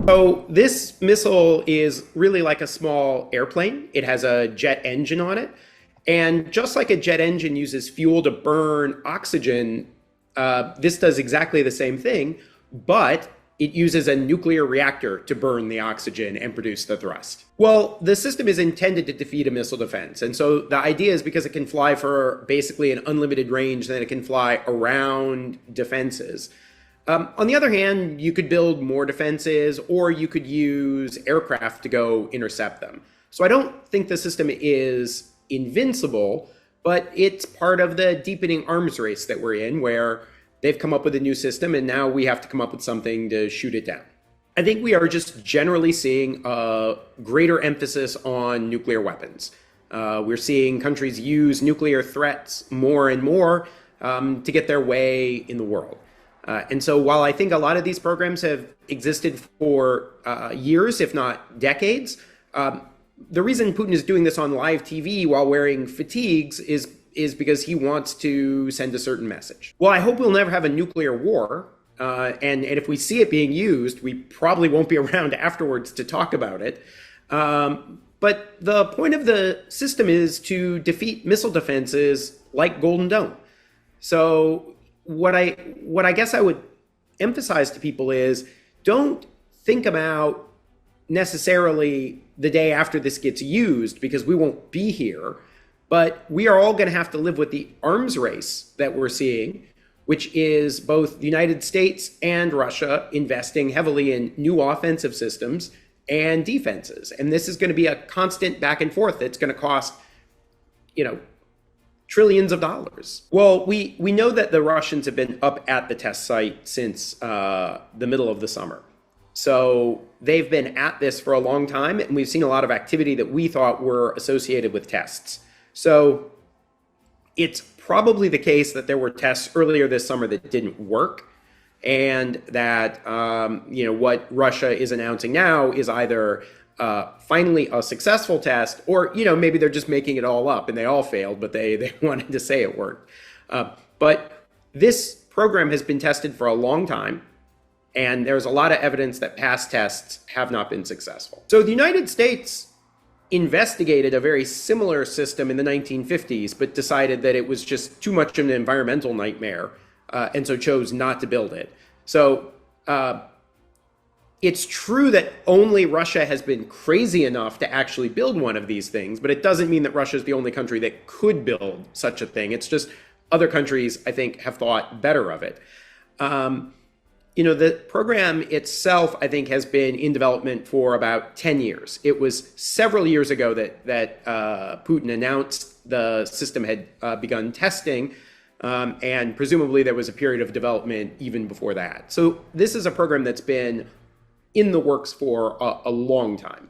So this missile is really like a small airplane. It has a jet engine on it. And just like a jet engine uses fuel to burn oxygen, this does exactly the same thing, but it uses a nuclear reactor to burn the oxygen and produce the thrust. Well, the system is intended to defeat a missile defense. And so the idea is because it can fly for basically an unlimited range, then it can fly around defenses. On the other hand, you could build more defenses, or you could use aircraft to go intercept them. So I don't think the system is invincible, but it's part of the deepening arms race that we're in, where they've come up with a new system and now we have to come up with something to shoot it down. I think we are just generally seeing a greater emphasis on nuclear weapons. We're seeing countries use nuclear threats more and more to get their way in the world. And so while I think a lot of these programs have existed for years, if not decades, the reason Putin is doing this on live TV while wearing fatigues is because he wants to send a certain message. Well, I hope we'll never have a nuclear war. And if we see it being used, we probably won't be around afterwards to talk about it. But the point of the system is to defeat missile defenses like Golden Dome. So what I guess I would emphasize to people is, don't think about necessarily the day after this gets used, because we won't be here, but we are all going to have to live with the arms race that we're seeing, which is both the United States and Russia investing heavily in new offensive systems and defenses. And this is going to be a constant back and forth that's going to cost, trillions of dollars. Well, we know that the Russians have been up at the test site since the middle of the summer. So they've been at this for a long time, and we've seen a lot of activity that we thought were associated with tests. So it's probably the case that there were tests earlier this summer that didn't work, and that what Russia is announcing now is either finally a successful test, or maybe they're just making it all up and they all failed, but they wanted to say it worked. But this program has been tested for a long time, and there's a lot of evidence that past tests have not been successful. So the United States investigated a very similar system in the 1950s, but decided that it was just too much of an environmental nightmare, and so chose not to build it. So it's true that only Russia has been crazy enough to actually build one of these things, but it doesn't mean that Russia is the only country that could build such a thing. It's just other countries, I think, have thought better of it. The program itself, I think, has been in development for about 10 years. It was several years ago that Putin announced the system had begun testing, and presumably there was a period of development even before that. So this is a program that's been in the works for a long time.